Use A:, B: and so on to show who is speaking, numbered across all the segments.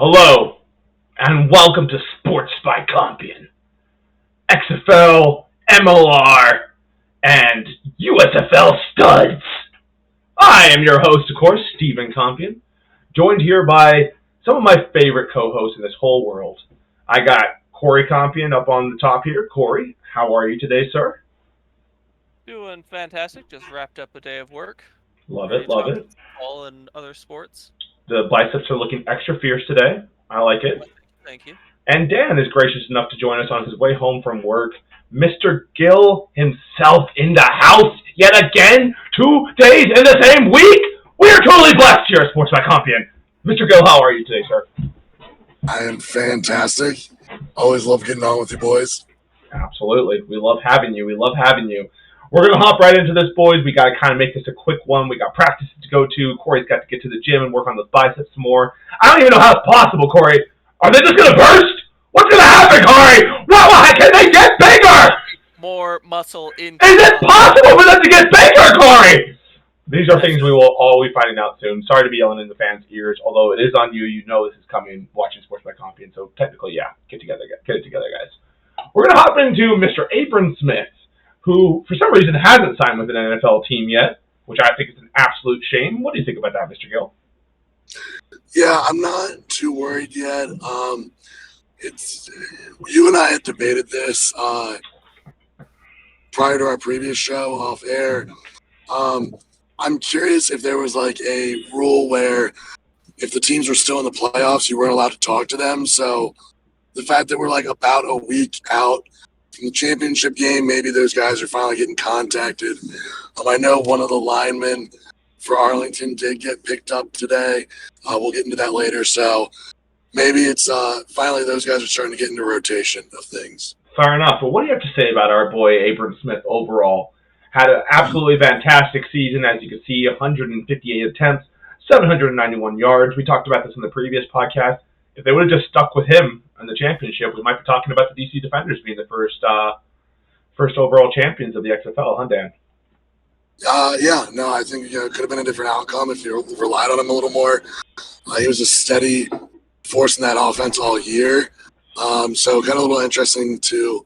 A: Hello, and welcome to Sports by Compion. XFL, MLR, and USFL studs. I am your host, of course, Stephen Compion, joined here by some of my favorite co-hosts in this whole world. I got Corey Compion up on the top here. Corey, how are you today, sir?
B: Doing fantastic. Just wrapped up a day of work.
A: Love
B: Ready
A: it,
B: to
A: love
B: talk
A: it.
B: Football and other sports.
A: The biceps are looking extra fierce today. I like it.
B: Thank you.
A: And Dan is gracious enough to join us on his way home from work. Mr. Gill himself in the house yet again, 2 days in the same week. We are totally blessed here at Sports by Compion. Mr. Gill, how are you today, sir?
C: I am fantastic. Always love getting on with you boys.
A: Absolutely. We love having you. We're going to hop right into this, boys. We got to kind of make this a quick one. We got practices to go to. Corey's got to get to the gym and work on those biceps some more. I don't even know how it's possible, Corey. Are they just going to burst? What's going to happen, Corey? Why can they get bigger?
B: More muscle in.
A: Is it possible for them to get bigger, Corey? These are things we will all be finding out soon. Sorry to be yelling in the fans' ears, although it is on you. You know this is coming watching Sports by Compion, so technically, yeah, get it together, guys. We're going to hop into Mr. Abram Smith, who, for some reason, hasn't signed with an NFL team yet, which I think is an absolute shame. What do you think about that, Mr. Gill?
C: Yeah, I'm not too worried yet. It's you and I had debated this prior to our previous show off air. I'm curious if there was like a rule where if the teams were still in the playoffs, you weren't allowed to talk to them. So the fact that we're like about a week out from the championship game, maybe those guys are finally getting contacted. I know one of the linemen for Arlington did get picked up today. We'll get into that later. So maybe it's finally those guys are starting to get into rotation of things.
A: Fair enough. But what do you have to say about our boy Abram Smith overall? Had an absolutely fantastic season, as you can see, 158 attempts, 791 yards. We talked about this in the previous podcast. If they would have just stuck with him in the championship, we might be talking about the DC Defenders being the first overall champions of the XFL, huh, Dan?
C: I think it could have been a different outcome if you relied on him a little more. He was a steady force in that offense all year. So kind of a little interesting to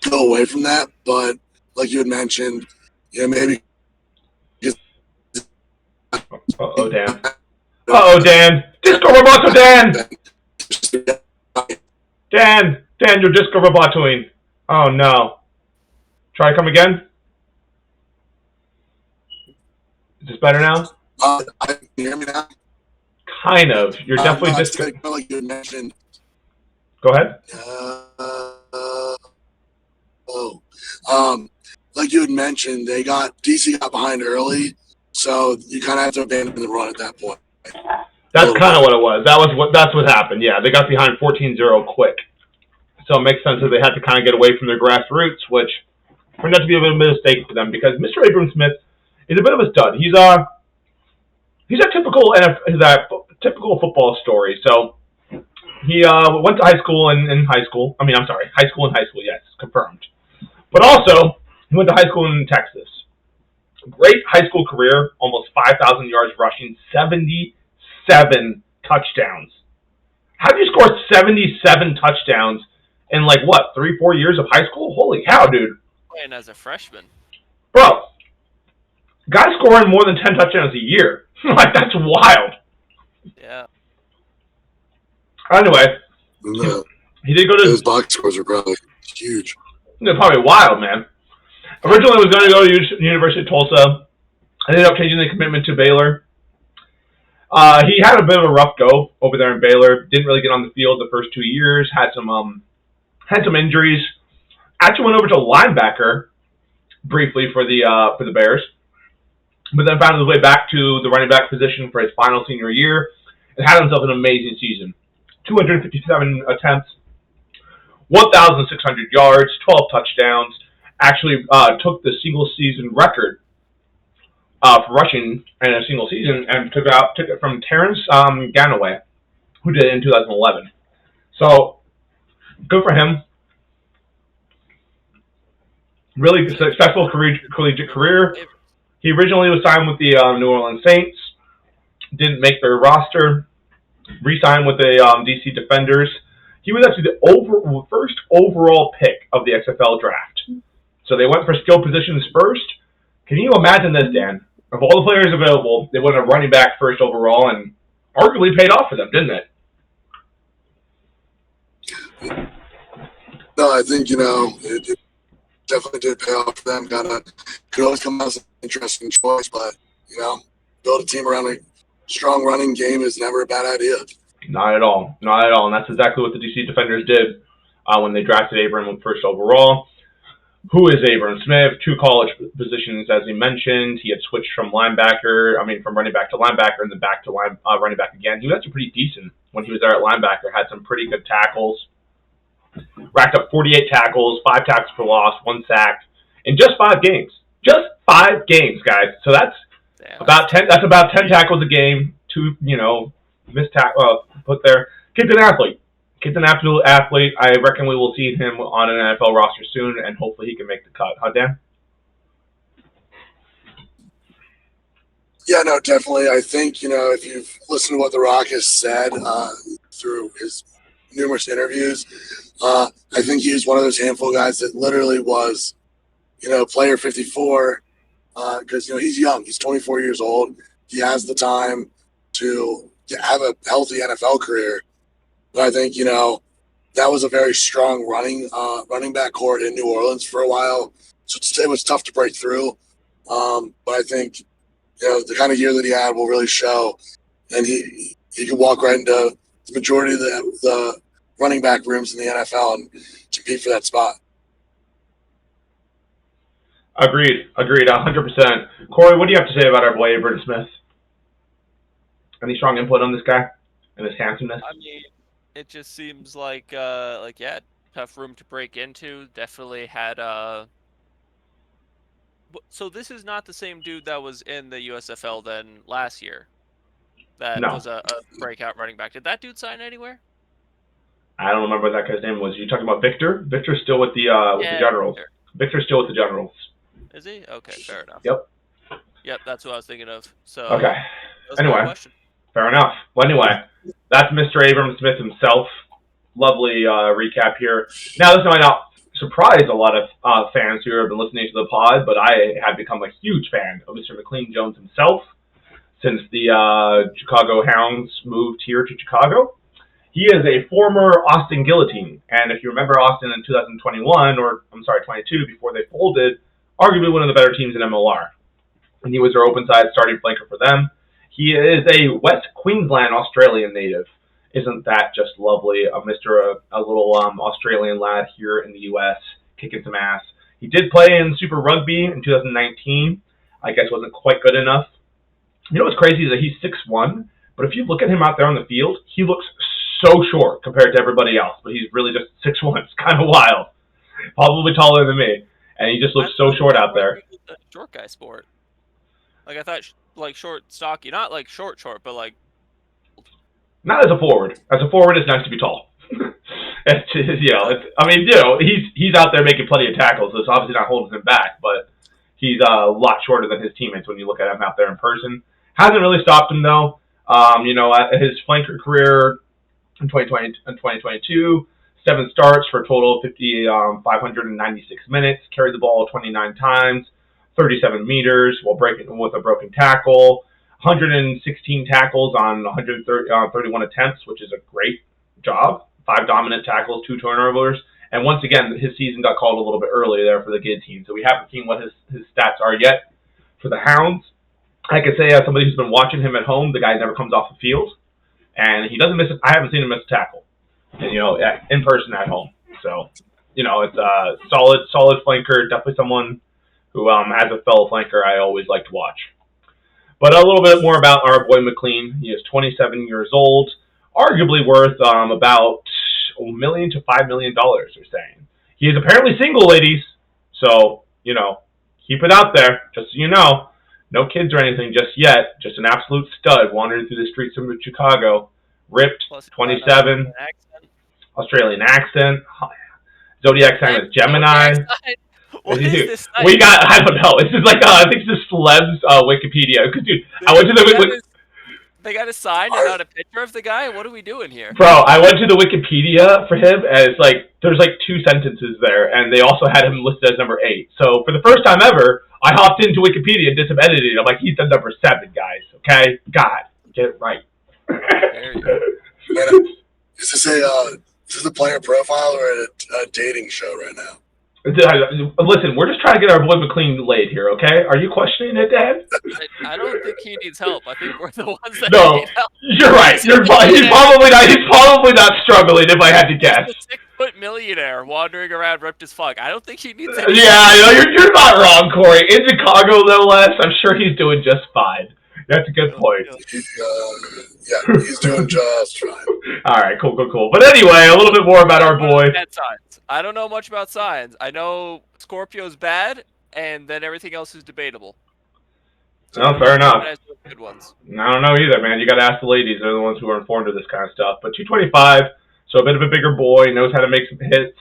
C: go away from that. But like you had mentioned, maybe.
A: Dan. Disco Roboto, Dan! Dan, you're Disco Robotoing. Oh, no. Try to come again? Is this better now?
C: Can you hear me now?
A: Kind of. You're definitely Disco.
C: Like you had mentioned.
A: Go ahead.
C: Like you had mentioned, DC got behind early, so you kind of have to abandon the run at that point.
A: That's kind of what it was. That's what happened. Yeah, they got behind 14-0 quick. So it makes sense that they had to kind of get away from their grassroots, which turned out to be a bit of a mistake for them because Mr. Abram Smith is a bit of a stud. He's a typical football story. So he went to high school in high school. High school in high school. Yes, confirmed. But also he went to high school in Texas. Great high school career, almost 5,000 yards rushing, 77 touchdowns. How do you score 77 touchdowns in 3-4 years of high school? Holy cow, dude.
B: Playing as a freshman.
A: Bro, guys scoring more than 10 touchdowns a year. That's wild.
B: Yeah.
A: Anyway, he did go to...
C: Those box scores are probably huge.
A: They're probably wild, man. Originally, was going to go to University of Tulsa. Ended up changing the commitment to Baylor. He had a bit of a rough go over there in Baylor. Didn't really get on the field the first 2 years. Had some injuries. Actually went over to linebacker briefly for the Bears, but then found his way back to the running back position for his final senior year and had himself an amazing season. 257 attempts, 1,600 yards, 12 touchdowns. Actually took the single season record for rushing in a single season and took it from Terrence Ganaway, who did it in 2011. So good for him. Really successful collegiate career. He originally was signed with the New Orleans Saints. Didn't make their roster. Re-signed with the DC Defenders. He was actually the first overall pick of the XFL draft. So they went for skill positions first. Can you imagine this, Dan? Of all the players available, they went a running back first overall, and arguably paid off for them, didn't it?
C: No, I think, it definitely did pay off for them. Could always come out as an interesting choice, but, build a team around a strong running game is never a bad idea.
A: Not at all. Not at all. And that's exactly what the DC Defenders did when they drafted Abram first overall. Who is Abram Smith? 2 college positions, as he mentioned. He had switched from running back to linebacker, and then back to running back again. He was actually pretty decent when he was there at linebacker. Had some pretty good tackles. Racked up 48 tackles, 5 tackles for loss, 1 sack in just 5 games. Just 5 games, guys. So that's about 10. That's about 10 tackles a game. 2, missed tackle put there. Kid's an athlete. Kid's an absolute athlete. I reckon we will see him on an NFL roster soon, and hopefully he can make the cut. Huh, Dan?
C: Yeah, no, definitely. I think, if you've listened to what The Rock has said through his numerous interviews, I think he's one of those handful of guys that literally was, player 54, because, he's young. He's 24 years old. He has the time to have a healthy NFL career. But I think, that was a very strong running back court in New Orleans for a while. So it was tough to break through. But I think, the kind of year that he had will really show. And he could walk right into the majority of the running back rooms in the NFL and compete for that spot.
A: Agreed, 100%. Corey, what do you have to say about our boy Abram Smith? Any strong input on this guy and his handsomeness?
B: I mean, it just seems like tough room to break into. Definitely had So this is not the same dude that was in the USFL then last year. That was a breakout running back. Did that dude sign anywhere?
A: I don't remember what that guy's name was. You talking about Victor? Victor's still with the Generals. Victor's still with the Generals.
B: Is he? Okay, fair enough.
A: Yep,
B: that's what I was thinking of. So
A: okay. Anyway, fair enough. Well, anyway, that's Mr. Abram Smith himself. Lovely recap here. Now, this might not surprise a lot of fans who have been listening to the pod, but I have become a huge fan of Mr. Maclean Jones himself since the Chicago Hounds moved here to Chicago. He is a former Austin Guillotine, and if you remember Austin in 22, before they folded, arguably one of the better teams in MLR. And he was their open side starting flanker for them. He is a West Queensland Australian native. Isn't that just lovely? A little Australian lad here in the U.S. kicking some ass. He did play in Super Rugby in 2019. I guess wasn't quite good enough. You know what's crazy is that he's 6'1", but if you look at him out there on the field, he looks so short compared to everybody else. But he's really just 6'1". It's kind of wild. Probably taller than me. And he just looks so short out there.
B: A short guy sport. Like, I thought, short, stocky. Not, short, but,
A: Not as a forward. As a forward, it's nice to be tall. He's out there making plenty of tackles, so it's obviously not holding him back, but he's a lot shorter than his teammates when you look at him out there in person. Hasn't really stopped him, though. His flanker career in 2020 and 2022, 7 starts for a total of 596 minutes, carried the ball 29 times, 37 meters with a broken tackle, 116 tackles on 131 attempts, which is a great job. 5 dominant tackles, 2 turnovers. And once again, his season got called a little bit early there for the Guillotine. So we haven't seen what his stats are yet for the Hounds. I can say as somebody who's been watching him at home, the guy never comes off the field. And he doesn't I haven't seen him miss a tackle. And, in person at home. So, it's a solid flanker. Definitely someone who, as a fellow flanker, I always like to watch. But a little bit more about our boy Maclean. He is 27 years old, arguably worth about $1 million to $5 million, they're saying. He is apparently single, ladies. So, keep it out there, just so you know. No kids or anything just yet. Just an absolute stud wandering through the streets of Chicago. Ripped, 27, Australian accent. Zodiac sign is Gemini.
B: What is this?
A: I don't know. This is I think it's the celebs Wikipedia. Because, dude, I went to the
B: They got a sign and not a picture of the guy? What are we doing here?
A: Bro, I went to the Wikipedia for him, and it's like, there's like 2 sentences there, and they also had him listed as number 8. So for the first time ever, I hopped into Wikipedia and did some editing. I'm like, he's the number 7, guys, okay? God, get it right.
B: There you go.
C: Is this a player profile or a dating show right now?
A: Listen, we're just trying to get our boy Maclean laid here, okay? Are you questioning it, Dad?
B: I don't think he needs help. I think we're the ones that
A: No,
B: need help.
A: you're right. He's probably not struggling, if I had to guess.
B: He's a 6-foot millionaire wandering around ripped as fuck. I don't think he needs help.
A: Yeah, you're not wrong, Corey. In Chicago, no less, I'm sure he's doing just fine. That's a good point.
C: He's doing just fine.
A: All right, cool. But anyway, a little bit more about our boy.
B: I don't know much about signs. I know Scorpio's bad, and then everything else is debatable.
A: So fair enough.
B: Good ones.
A: I don't know either, man. You got to ask the ladies. They're the ones who are informed of this kind of stuff. But 225, so a bit of a bigger boy, knows how to make some hits.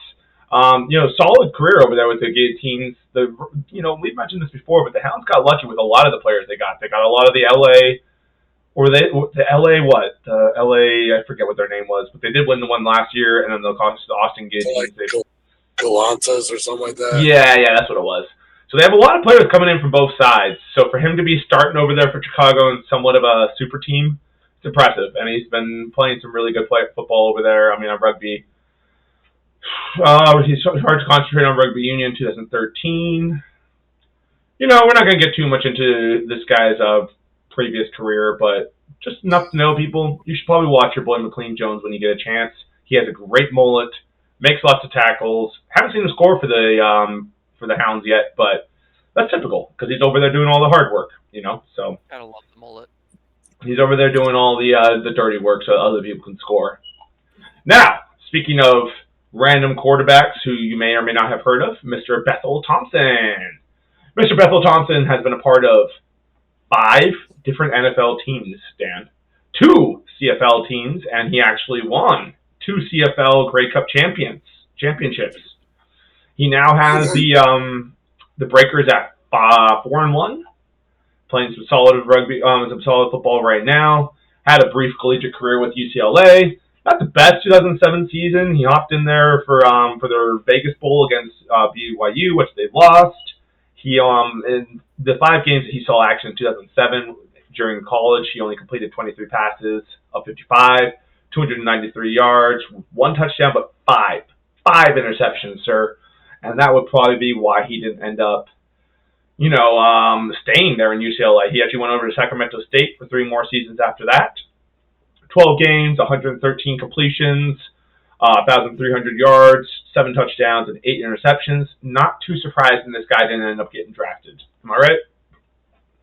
A: Solid career over there with the Guillotines. We've mentioned this before, but the Hounds got lucky with a lot of the players they got. They got a lot of the LA. I forget what their name was, but they did win the one last year, and then they'll cost the Austin Guillotines.
C: Galantas or something like that.
A: Yeah, that's what it was. So they have a lot of players coming in from both sides. So for him to be starting over there for Chicago and somewhat of a super team, it's impressive. And he's been playing some really good football over there. I mean, on rugby. He's hard to concentrate on rugby union 2013. We're not going to get too much into this guy's previous career, but just enough to know, people. You should probably watch your boy McLean Jones when you get a chance. He has a great mullet, makes lots of tackles. Haven't seen him score for the Hounds yet, but that's typical because he's over there doing all the hard work, So
B: gotta love the mullet.
A: He's over there doing all the dirty work so other people can score. Now, speaking of random quarterbacks who you may or may not have heard of, Mr. Bethel-Thompson. Mr. Bethel-Thompson has been a part of 5 different NFL teams, Dan. 2 CFL teams, and he actually won 2 CFL Grey Cup championships. He now has the Breakers at 4-1, playing some solid rugby, some solid football right now. Had a brief collegiate career with UCLA. Not the best 2007 season. He hopped in there for their Vegas Bowl against BYU, which they lost. He in the 5 games that he saw action in 2007 during college, he only completed 23 passes of 55, 293 yards, 1 touchdown, but 5 interceptions, sir. And that would probably be why he didn't end up, staying there in UCLA. He actually went over to Sacramento State for 3 more seasons after that. 12 games, 113 completions, 1,300 yards, 7 touchdowns, and 8 interceptions. Not too surprising this guy didn't end up getting drafted. Am I right?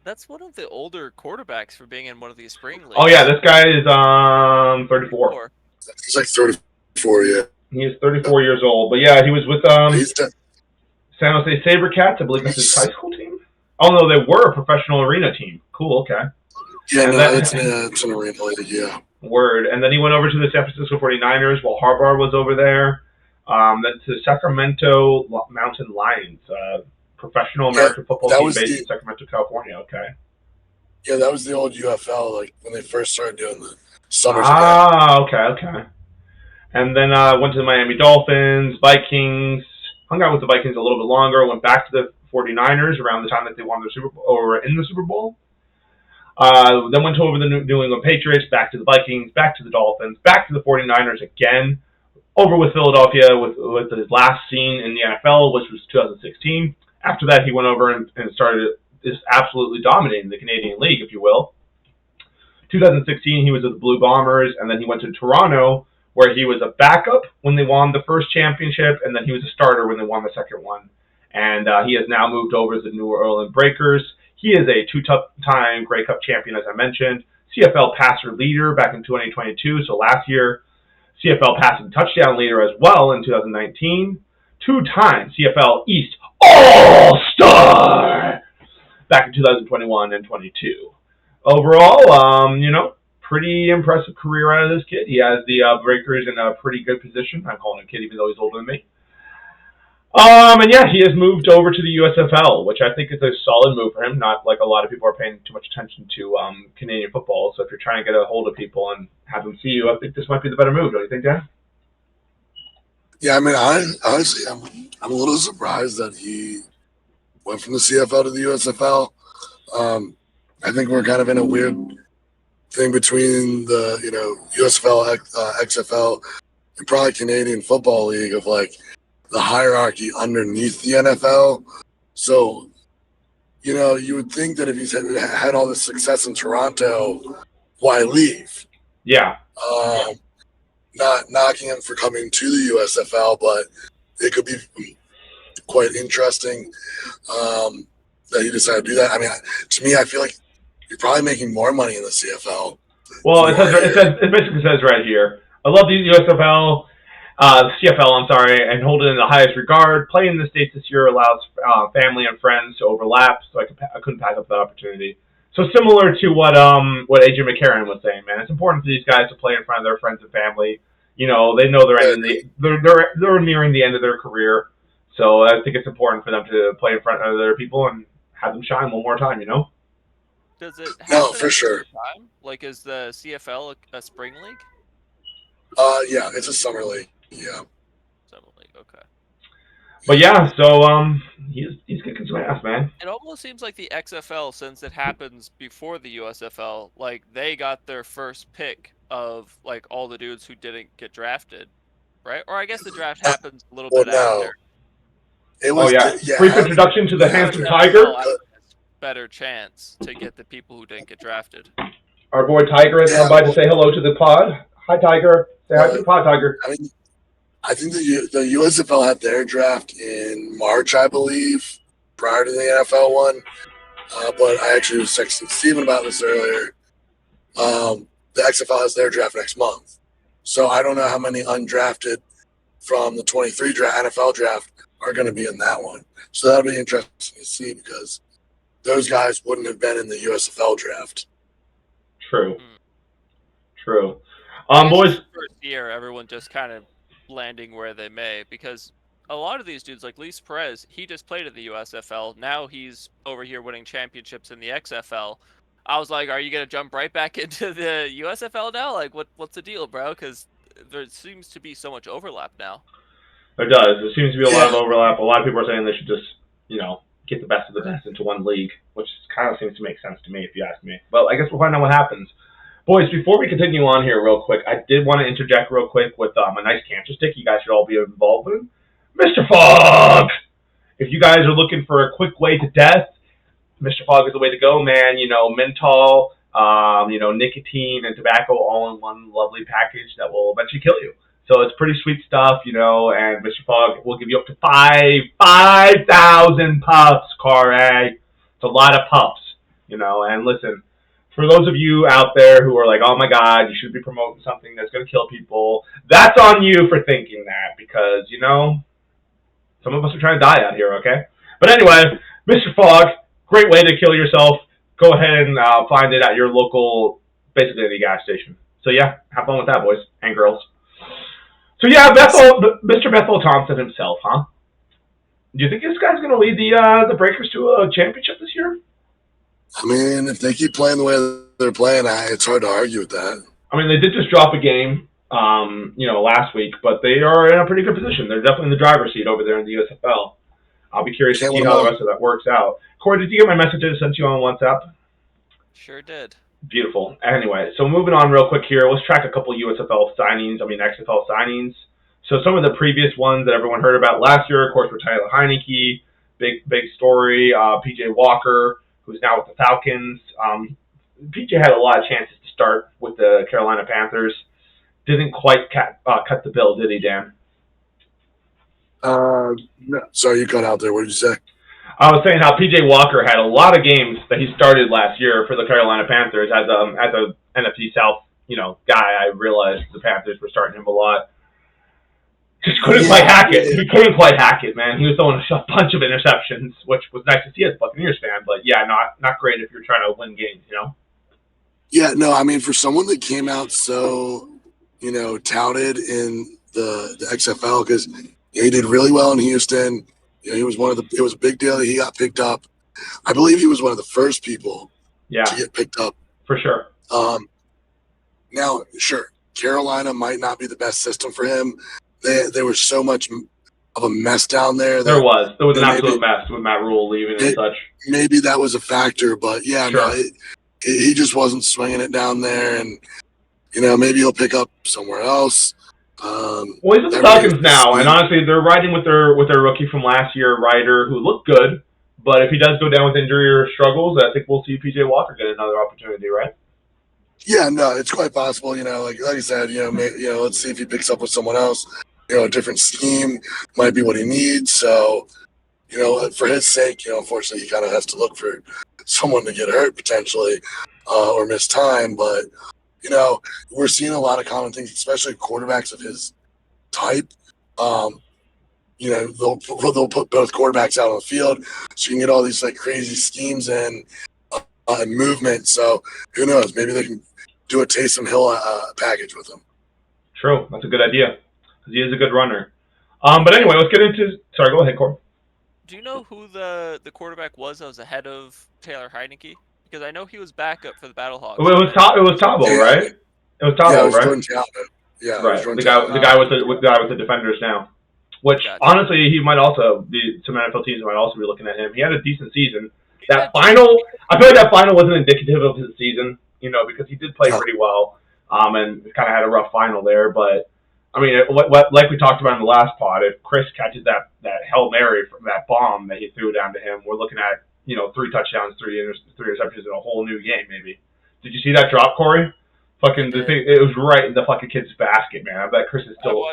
B: That's one of the older quarterbacks for being in one of these spring leagues.
A: Oh, yeah, this guy is 34.
C: He's like 34, yeah.
A: He is 34 years old. But, yeah, he was with San Jose SaberCats. I believe that's his high school team. Oh, no, they were a professional arena team. Cool, okay.
C: Yeah, it's an arena league, yeah.
A: Word. And then he went over to the San Francisco 49ers while Harbaugh was over there. Then to Sacramento Mountain Lions, professional American football team based in Sacramento, California. Okay.
C: Yeah, that was the old UFL, like when they first started doing the summers.
A: Okay. And then went to the Miami Dolphins, Vikings, hung out with the Vikings a little bit longer, went back to the 49ers around the time that they won the Super Bowl, or in the Super Bowl. Then went over the New England Patriots, back to the Vikings, back to the Dolphins, back to the 49ers again, over with Philadelphia with his last scene in the NFL, which was 2016. After that, he went over and started just absolutely dominating the Canadian League, if you will. 2016, he was with the Blue Bombers, and then he went to Toronto, where he was a backup when they won the first championship, and then he was a starter when they won the second one. And he has now moved over to the New Orleans Breakers. He is a 2-time Grey Cup champion, as I mentioned. CFL passer leader back in 2022, so last year. CFL passing touchdown leader as well in 2019. 2-time CFL East All-Star back in 2021 and 22. Overall, pretty impressive career out of this kid. He has the Breakers in a pretty good position. I'm calling him a kid even though he's older than me. And yeah, he has moved over to the USFL, which I think is a solid move for him. Not like a lot of people are paying too much attention to Canadian football. So if you're trying to get a hold of people and have them see you, I think this might be the better move. Don't you think, Dan?
C: Yeah, I mean, honestly, I'm a little surprised that he went from the CFL to the USFL. I think we're kind of in a weird thing between the USFL, XFL, and probably Canadian Football League of like the hierarchy underneath the NFL. So, you would think that if he's had all this success in Toronto, why leave?
A: Yeah.
C: Not knocking him for coming to the USFL, but it could be quite interesting that he decided to do that. I mean, to me, I feel like you're probably making more money in the CFL.
A: Well, it basically says right here, I love the USFL, CFL, I'm sorry, and hold it in the highest regard. Playing in the States this year allows family and friends to overlap, so I couldn't pass up that opportunity. So similar to what AJ McCarron was saying, man, it's important for these guys to play in front of their friends and family. They know they're nearing the end of their career, so I think it's important for them to play in front of their people and have them shine one more time.
B: Does it happen
C: No, for sure.
B: time? Like, is the CFL a spring league?
C: Yeah, it's a summer league. Yeah.
B: Summer league, okay.
A: But yeah, so he's kicking some ass, man.
B: It almost seems like the XFL, since it happens before the USFL, like they got their first pick of like all the dudes who didn't get drafted, right? Or I guess the draft happens a little bit after.
C: It was
A: brief introduction to the handsome Tiger.
B: Better chance to get the people who didn't get drafted.
A: Our boy Tiger has come by to say hello to the pod. Hi, Tiger. Say hi to the pod, Tiger.
C: I think the USFL had their draft in March, I believe, prior to the NFL one. But I actually was texting Steven about this earlier. The XFL has their draft next month. So I don't know how many undrafted from the 23 NFL draft are going to be in that one. So that'll be interesting to see because those guys wouldn't have been in the USFL draft.
A: True.
B: Boys. First year, everyone just kind of landing where they may, because a lot of these dudes, like Luis Perez, he just played at the USFL. Now he's over here winning championships in the XFL. I was like, are you going to jump right back into the USFL now? Like, what's the deal, bro? Because there seems to be so much overlap now.
A: There does. There seems to be a lot of overlap. A lot of people are saying they should just, get the best of the best into one league, which kind of seems to make sense to me, if you ask me. But I guess we'll find out what happens. Boys, before we continue on here real quick, I did want to interject real quick with a nice cancer stick you guys should all be involved in. Mr. Fogg! If you guys are looking for a quick way to death, Mr. Fogg is the way to go, man. Menthol, nicotine and tobacco all in one lovely package that will eventually kill you. So it's pretty sweet stuff, and Mr. Fogg will give you up to 5,000 puffs, Corey. It's a lot of puffs, and listen, for those of you out there who are like, oh my God, you should be promoting something that's going to kill people, that's on you for thinking that because, some of us are trying to die out here, okay? But anyway, Mr. Fogg, great way to kill yourself. Go ahead and find it at your local, basically any gas station. So yeah, have fun with that, boys and girls. So yeah, Mr. Bethel-Thompson himself, huh? Do you think this guy's going to lead the Breakers to a championship this year?
C: I mean, if they keep playing the way they're playing, it's hard to argue with that.
A: I mean, they did just drop a game, last week, but they are in a pretty good position. They're definitely in the driver's seat over there in the USFL. I'll be curious to see how the rest of that works out. Corey, did you get my message I sent you on WhatsApp?
B: Sure did.
A: Beautiful. Anyway, so moving on real quick here, let's track a couple XFL signings. So some of the previous ones that everyone heard about last year, of course, were Tyler Heineke, big story, PJ Walker, who's now with the Falcons. PJ had a lot of chances to start with the Carolina Panthers. Didn't quite cut the bill, did he, Dan?
C: No. Sorry, you cut out there. What did you say?
A: I was saying how PJ Walker had a lot of games that he started last year for the Carolina Panthers as a NFC South, guy. I realized the Panthers were starting him a lot. Just couldn't quite hack it. He couldn't quite hack it, man. He was throwing a bunch of interceptions, which was nice to see as a Buccaneers fan. But yeah, not great if you're trying to win games,
C: Yeah, no, I mean, for someone that came out so, touted in the XFL, because He did really well in Houston. He was it was a big deal that he got picked up. I believe he was one of the first people to get picked up.
A: For sure.
C: Now, sure, Carolina might not be the best system for him. There was so much of a mess down there.
A: There was an absolute mess with Matt Rule leaving and such.
C: Maybe that was a factor, but yeah,
A: sure.
C: No, he just wasn't swinging it down there, and maybe he'll pick up somewhere else.
A: Well, he's in the Falcons now, and honestly, they're riding with their rookie from last year, Ryder, who looked good. But if he does go down with injury or struggles, I think we'll see PJ Walker get another opportunity, right?
C: Yeah, no, it's quite possible. Like I said, let's see if he picks up with someone else. A different scheme might be what he needs. So, for his sake, unfortunately, he kind of has to look for someone to get hurt potentially or miss time. But we're seeing a lot of common things, especially quarterbacks of his type. They'll put both quarterbacks out on the field, so you can get all these like crazy schemes and movement. So who knows? Maybe they can do a Taysom Hill package with him.
A: True, that's a good idea because he is a good runner. But anyway, let's get into. Sorry, go ahead, Corb.
B: Do you know who the quarterback was that was ahead of Taylor Heineke? Because I know he was backup for the Battlehawks.
A: It was Tabo, right? It was Tabo, right?
C: Yeah,
A: right. The guy with the defenders now. Which honestly, he might also some NFL teams might also be looking at him. He had a decent season. I feel like that final wasn't indicative of his season, because he did play pretty well, and kind of had a rough final there. But I mean, like we talked about in the last pod, if Chris catches that Hail Mary from that bomb that he threw down to him, we're looking at 3 touchdowns, 3 interceptions in a whole new game, maybe. Did you see that drop, Corey? Fucking the thing, it was right in the fucking kid's basket, man. I bet Chris is still.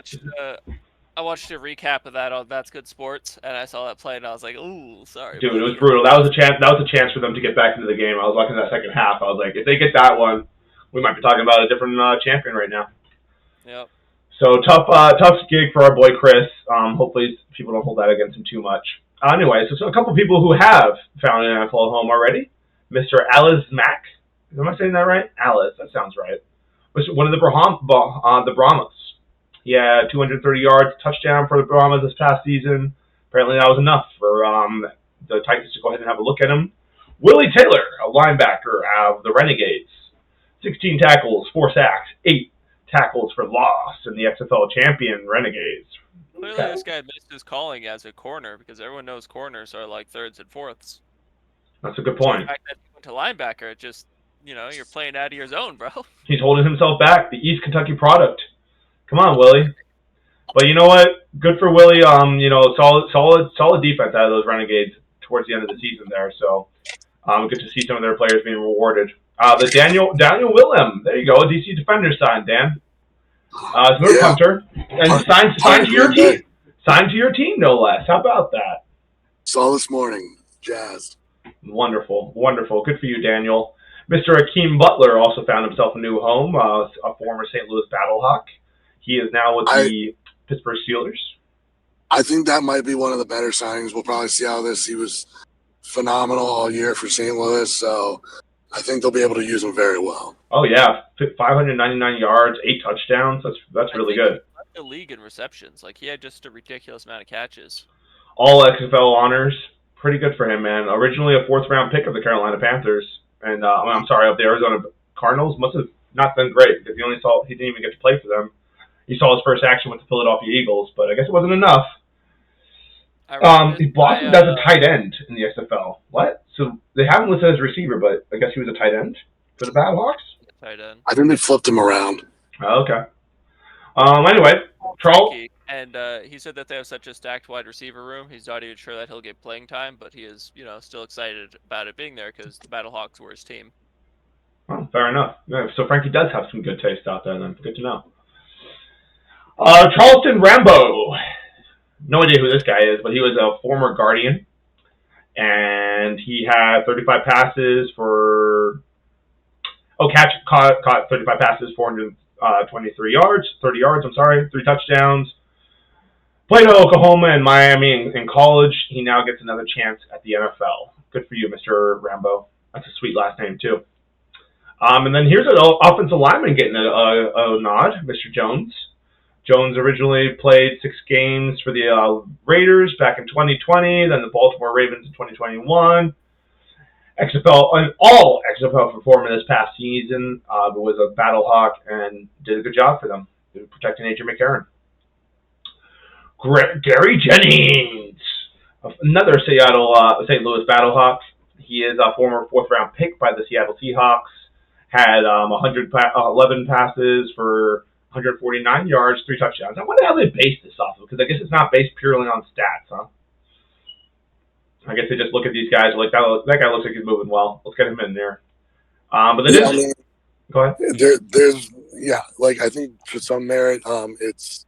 B: I watched a recap of that on That's Good Sports, and I saw that play, and I was like, "Ooh, sorry."
A: Dude, it was brutal. That was a chance for them to get back into the game. I was watching that second half. I was like, if they get that one, we might be talking about a different champion right now.
B: Yep.
A: So tough gig for our boy Chris. Hopefully people don't hold that against him too much. Anyway, so a couple people who have found an NFL home already. Mr. Alice Mack. Am I saying that right? Alice, that sounds right. Was one of the Brahmas. He had 230 yards, touchdown for the Brahmas this past season. Apparently that was enough for the Titans to go ahead and have a look at him. Willie Taylor, a linebacker of the Renegades. 16 tackles, 4 sacks, 8 tackles for loss in the XFL champion Renegades.
B: Clearly this guy missed his calling as a corner because everyone knows corners are like thirds and fourths.
A: That's a good point.
B: So the fact that he went to linebacker, it just, you're playing out of your zone, bro.
A: He's holding himself back. The East Kentucky product. Come on, Willie. But you know what? Good for Willie. Solid defense out of those Renegades towards the end of the season there. So good to see some of their players being rewarded. The Daniel Willem. There you go. A DC defender signed, Dan. Smooth punter. And signed to your team. Signed to your team, no less. How about that?
C: Saw this morning. Jazzed.
A: Wonderful. Good for you, Daniel. Mr. Akeem Butler also found himself a new home, a former St. Louis Battlehawk. He is now with the Pittsburgh Steelers.
C: I think that might be one of the better signings. We'll probably see how this. He was phenomenal all year for St. Louis, so I think they'll be able to use him very well.
A: Oh, yeah. 599 yards, 8 touchdowns. That's really good.
B: He led the league in receptions. Like, he had just a ridiculous amount of catches.
A: All XFL honors. Pretty good for him, man. Originally a 4th-round pick of the Carolina Panthers. And, of the Arizona Cardinals. Must have not done great because he didn't even get to play for them. He saw his first action with the Philadelphia Eagles, but I guess it wasn't enough. He blossomed as a tight end in the XFL. What? So they have him listed as a receiver, but I guess he was a tight end for the Battlehawks?
B: Tight end.
C: I think they flipped him around.
A: Oh, okay. Anyway, Charles.
B: And he said that they have such a stacked wide receiver room. He's not even sure that he'll get playing time, but he is, still excited about it being there because the Battlehawks were his team.
A: Well, fair enough. Yeah, so Frankie does have some good taste out there then. Good to know. Charleston Rambo. No idea who this guy is, but he was a former Guardian. And he had 35 passes for... caught 35 passes, 423 yards, 30 yards, 3 touchdowns. Played at Oklahoma and Miami in college. He now gets another chance at the NFL. Good for you, Mr. Rambo. That's a sweet last name, too. And then here's an offensive lineman getting a nod, Mr. Jones. Jones originally played 6 games for the Raiders back in 2020, then the Baltimore Ravens in 2021. XFL, and all XFL performer this past season was a Battlehawk and did a good job for them, protecting AJ McCarron. Gary Jennings, another St. Louis Battlehawk. He is a former 4th-round pick by the Seattle Seahawks. Had 111 passes for 149 yards, 3 touchdowns. I wonder how they base this off of, because I guess it's not based purely on stats, huh? I guess they just look at these guys like that guy looks like he's moving well. Let's get him in there. But go ahead.
C: There's I think for some merit, it's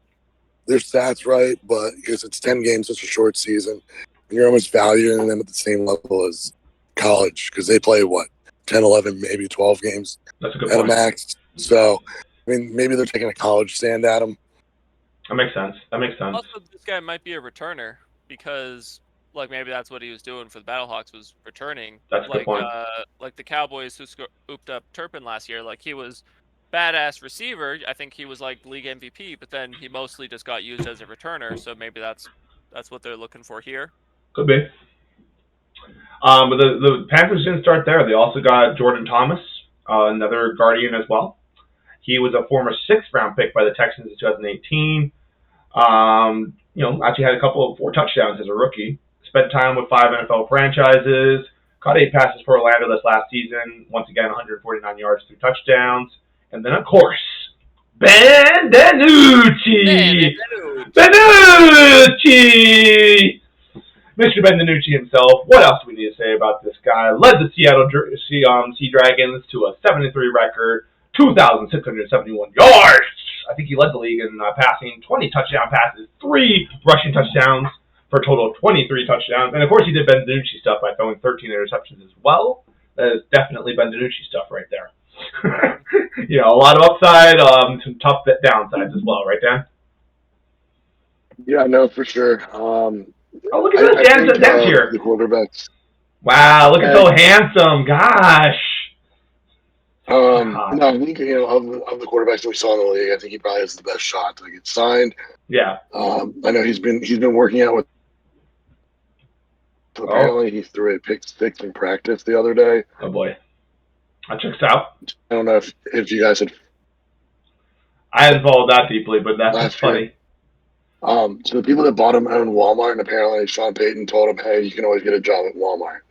C: their stats right, but because it's 10 games, such a short season, and you're almost valuing them at the same level as college because they play 10, 11, maybe 12 games
A: That's a good
C: at
A: point.
C: a max. So I mean, maybe they're taking a college stand at him.
A: That makes sense.
B: Also, this guy might be a returner because, maybe that's what he was doing for the Battlehawks was returning.
A: That's a good point.
B: Like the Cowboys who scooped up Turpin last year. He was badass receiver. I think he was league MVP, but then he mostly just got used as a returner. So maybe that's what they're looking for here.
A: Could be. But the Panthers didn't start there. They also got Jordan Thomas, another Guardian as well. He was a former 6th-round pick by the Texans in 2018. Actually had a couple of 4 touchdowns as a rookie. Spent time with 5 NFL franchises. Caught 8 passes for Orlando this last season. Once again, 149 yards, 3 touchdowns. And then, of course, Ben DiNucci! Benucci! Mr. Ben DiNucci himself. What else do we need to say about this guy? Led the Seattle Sea Dragons to a 7-3 record. 2,671 yards. I think he led the league in passing, 20 touchdown passes, 3 rushing touchdowns for a total of 23 touchdowns. And, of course, he did Ben DiNucci stuff by throwing 13 interceptions as well. That is definitely Ben DiNucci stuff right there. A lot of upside, some tough downsides as well, right, Dan?
C: Yeah, no, for sure.
A: Look at this Dan's here.
C: The quarterbacks.
A: Wow, look at so handsome. Gosh.
C: No, I think of the quarterbacks that we saw in the league, I think he probably has the best shot to get signed.
A: Yeah.
C: I know he's been working out with. Apparently, he threw a pick 6 in practice the other day.
A: Oh boy, that checks out.
C: I don't know if you guys had.
A: I hadn't followed that deeply, but that's funny.
C: So the people that bought him own Walmart, and apparently Sean Payton told him, "Hey, you can always get a job at Walmart."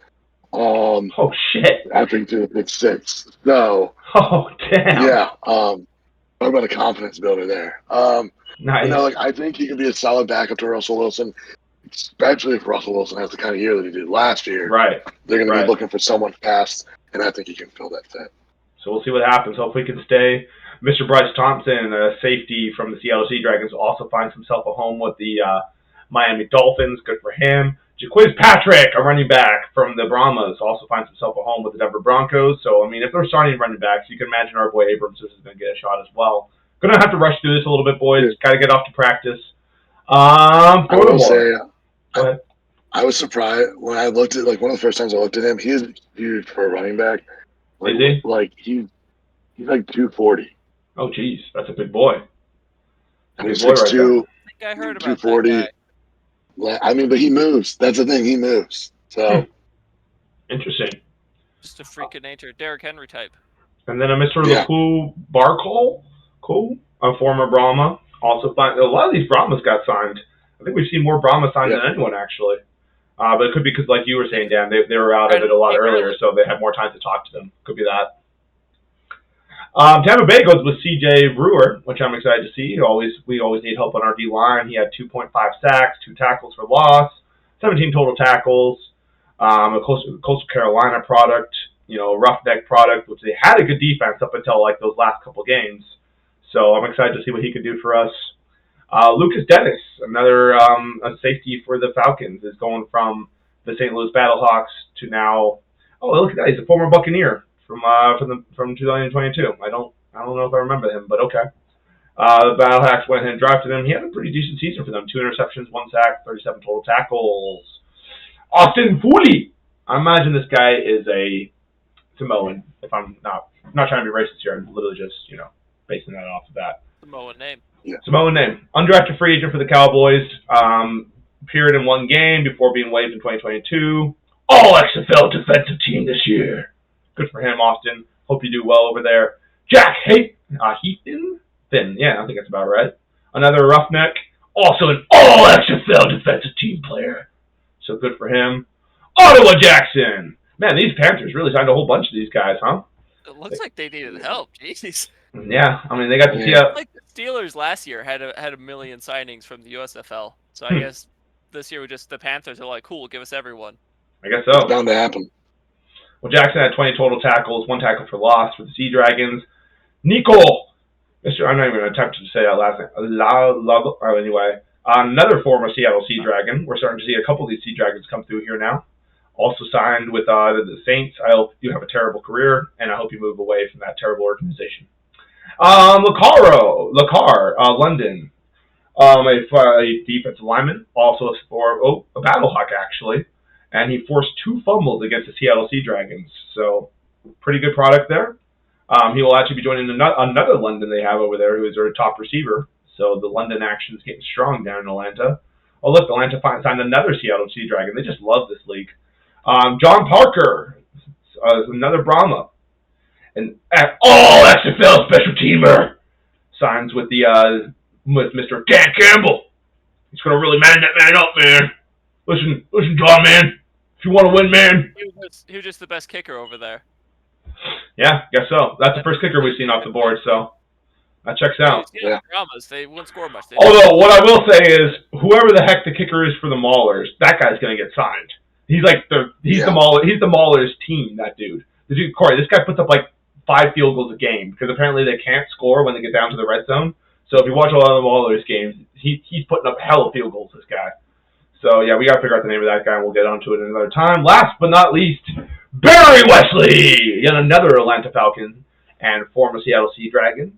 A: Oh shit!
C: After he threw the pick 6, so.
A: Oh damn!
C: Yeah. Talk about a confidence builder there.
A: Nice.
C: I think he could be a solid backup to Russell Wilson, especially if Russell Wilson has the kind of year that he did last year.
A: Right.
C: They're going to be looking for someone fast, and I think he can fill that fit.
A: So we'll see what happens. Hopefully he can stay. Mr. Bryce Thompson, a safety from the Seattle Sea Dragons, also finds himself a home with the Miami Dolphins. Good for him. Jaquiz Patrick, a running back from the Brahmas, also finds himself a home with the Denver Broncos. So, if they're starting running backs, you can imagine our boy Abrams is going to get a shot as well. Going to have to rush through this a little bit, boys. Got to get off to practice.
C: I was surprised when I looked at, one of the first times I looked at him, he's huge for a running back.
A: Is he?
C: He's 240.
A: Oh, geez. That's a big boy.
C: And he's 6'2".
B: I think I heard about
C: 240.
B: that guy.
C: But he moves. That's the thing. He moves. So
A: interesting.
B: Just a freak of nature. Derrick Henry type.
A: And then a Mr. Lapu Barkol, a former Brahma. Also, a lot of these Brahmas got signed. I think we've seen more Brahma signed than anyone, actually. But it could be because, like you were saying, Dan, they were out of it a lot earlier, so they had more time to talk to them. Could be that. Tampa Bay goes with C.J. Brewer, which I'm excited to see. We always need help on our D-line. He had 2.5 sacks, 2 tackles for loss, 17 total tackles, a Coastal Carolina product, roughneck product, which they had a good defense up until those last couple games. So I'm excited to see what he can do for us. Lucas Dennis, another a safety for the Falcons, is going from the St. Louis Battlehawks to now. Oh, look at that! He's a former Buccaneer from 2022. I don't know if I remember him, but okay. The Battlehawks went ahead and drafted him. He had a pretty decent season for them: 2 interceptions, 1 sack, 37 total tackles. Austin Foley. I imagine this guy is a Samoan. If I'm not trying to be racist here, I'm literally just basing that off of that.
B: Samoan name.
A: Samoan name. Undrafted free agent for the Cowboys. Appeared in one game before being waived in 2022. All XFL defensive team this year. Good for him, Austin. Hope you do well over there. Jack Heaton? Finn. Yeah, I think that's about right. Another roughneck. Also an all XFL defensive team player. So good for him. Ottawa Jackson. Man, these Panthers really signed a whole bunch of these guys, huh?
B: It looks like they needed help. Jeez.
A: Yeah, I mean, they got to see out.
B: Like the Steelers last year had a million signings from the USFL. So I guess this year the Panthers are like, cool, give us everyone.
A: I guess so.
C: It's bound to happen.
A: Well, Jackson had 20 total tackles, 1 tackle for loss for the Sea Dragons. Nico, I'm not even going to attempt to say that last name. Anyway, another former Seattle Sea Dragon. We're starting to see a couple of these Sea Dragons come through here now. Also signed with the Saints. I hope you have a terrible career, and I hope you move away from that terrible organization. Lacar, London. A defensive lineman, also for a Battlehawk, actually. And he forced 2 fumbles against the Seattle Sea Dragons. So, pretty good product there. He will actually be joining another London they have over there, who is their top receiver. So, the London action is getting strong down in Atlanta. Oh, look, Atlanta signed another Seattle Sea Dragon. They just love this league. John Parker, another Brahma. And all XFL special teamer signs with Mr. Dan Campbell. He's going to really man that man up, man. Listen, John, man. If you want to win, man.
B: He was just the best kicker over there.
A: Yeah, guess so. That's the first kicker we've seen off the board, so that checks out.
B: Yeah. Dramas, they wouldn't score much.
A: Although, what I will say is, whoever the heck the kicker is for the Maulers, that guy's going to get signed. He's like the Maulers team, that dude. Corey, this guy puts up like 5 field goals a game because apparently they can't score when they get down to the red zone. So if you watch a lot of the Maulers games, he's putting up hell of field goals, this guy. So, yeah, we got to figure out the name of that guy, and we'll get onto it another time. Last but not least, Barry Wesley, yet another Atlanta Falcon and former Seattle Sea Dragon.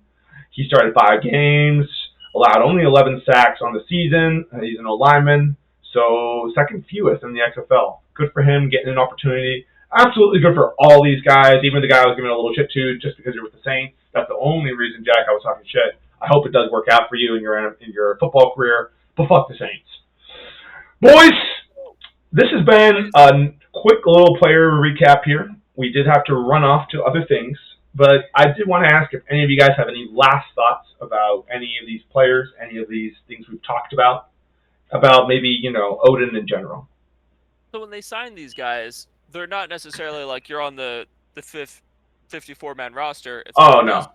A: He started 5 games, allowed only 11 sacks on the season. He's an O-lineman, so second fewest in the XFL. Good for him getting an opportunity. Absolutely good for all these guys, even the guy I was giving a little shit to just because you're with the Saints. That's the only reason, Jack, I was talking shit. I hope it does work out for you in your football career, but fuck the Saints. Boys, this has been a quick little player recap here. We did have to run off to other things, but I did want to ask if any of you guys have any last thoughts about any of these players, any of these things we've talked about maybe, Odin in general.
B: So when they sign these guys, they're not necessarily like you're on the 54-man roster. It's
A: no.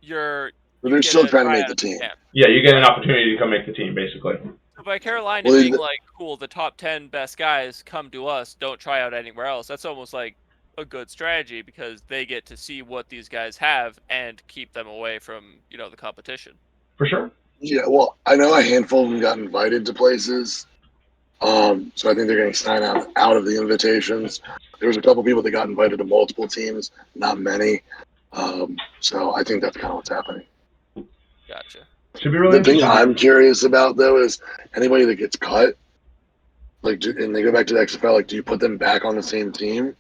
C: They're still trying to make the team.
A: Yeah, you get an opportunity to come make the team, basically.
B: So by Carolina being like, cool, the top 10 best guys come to us, don't try out anywhere else, that's almost like a good strategy because they get to see what these guys have and keep them away from, the competition.
A: For sure.
C: Yeah, well, I know a handful of them got invited to places. So I think they're going to sign out of the invitations. There was a couple people that got invited to multiple teams, not many. So I think that's kind of what's happening.
B: Gotcha.
A: Should be really
C: the thing I'm curious about, though, is anybody that gets cut, and they go back to the XFL, do you put them back on the same team?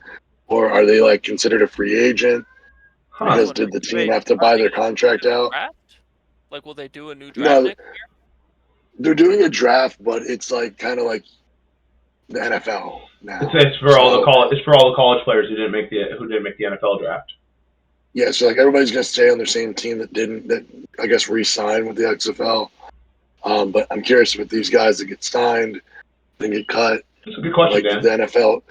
C: Or are they, considered a free agent? Because did the team have to buy their contract out?
B: Like, will they do a new draft next year?
C: They're doing a draft, but it's kind of like the NFL now.
A: It's for all the college players who didn't make the NFL draft.
C: Yeah, so everybody's gonna stay on their same team that I guess re-signed with the XFL. But I'm curious with these guys that get signed, then get cut.
A: That's a good question, Dan.
C: The NFL,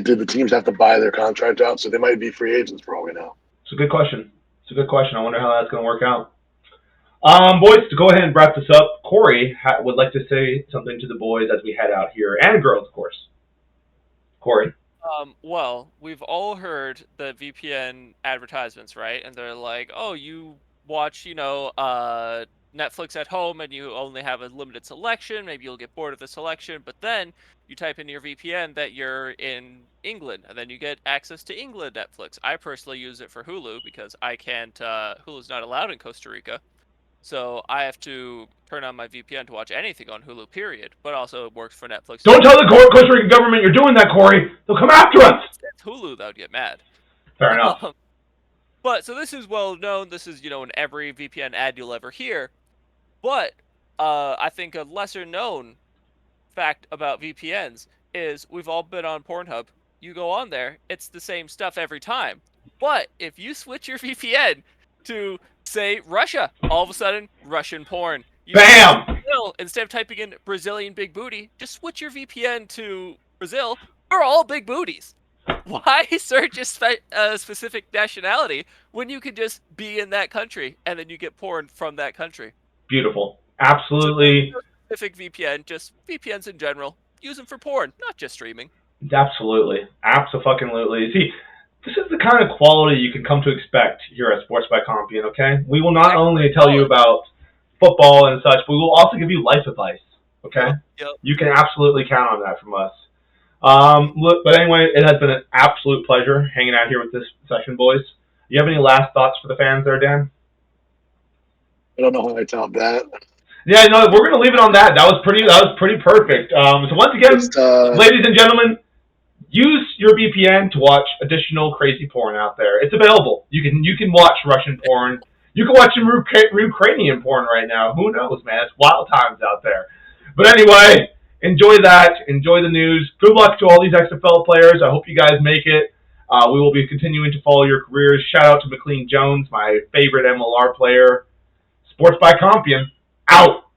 C: did the teams have to buy their contract out? So they might be free agents for all we know.
A: It's a good question. I wonder how that's gonna work out. Boys, to go ahead and wrap this up, Corey would like to say something to the boys as we head out here, and girls, of course. Corey.
B: Well, we've all heard the VPN advertisements, right? And they're like, oh, you watch, Netflix at home and you only have a limited selection. Maybe you'll get bored of the selection. But then you type in your VPN that you're in England, and then you get access to England Netflix. I personally use it for Hulu because I can't, Hulu's not allowed in Costa Rica. So I have to turn on my VPN to watch anything on Hulu, period. But also it works for Netflix.
A: Don't tell the Costa Rican government you're doing that, Corey. They'll come after us.
B: It's Hulu that would get mad.
A: Fair enough.
B: But so this is well known. This is, in every VPN ad you'll ever hear. But I think a lesser known fact about VPNs is we've all been on Pornhub. You go on there, it's the same stuff every time. But if you switch your VPN to, say, Russia, all of a sudden, Russian porn.
A: Bam!
B: Brazil, instead of typing in Brazilian big booty, just switch your VPN to Brazil. We're all big booties. Why search a specific nationality when you could just be in that country and then you get porn from that country?
A: Beautiful. Absolutely.
B: So specific VPN, just VPNs in general. Use them for porn, not just streaming.
A: Absolutely. Absolutely. See, this is the kind of quality you can come to expect here at Sports by Compion, okay? We will not only tell you about football and such, but we will also give you life advice, okay?
B: Yep.
A: You can absolutely count on that from us. Look, but anyway, it has been an absolute pleasure hanging out here with this session, boys. You have any last thoughts for the fans there, Dan?
C: I don't know how I top that.
A: Yeah, no, we're gonna leave it on that. That was pretty perfect. So once again, ladies and gentlemen, use your VPN to watch additional crazy porn out there. It's available. You can watch Russian porn. You can watch some Ukrainian porn right now. Who knows, man? It's wild times out there. But anyway, enjoy that. Enjoy the news. Good luck to all these XFL players. I hope you guys make it. We will be continuing to follow your careers. Shout out to Maclean Jones, my favorite MLR player. Sports by Compion. Out.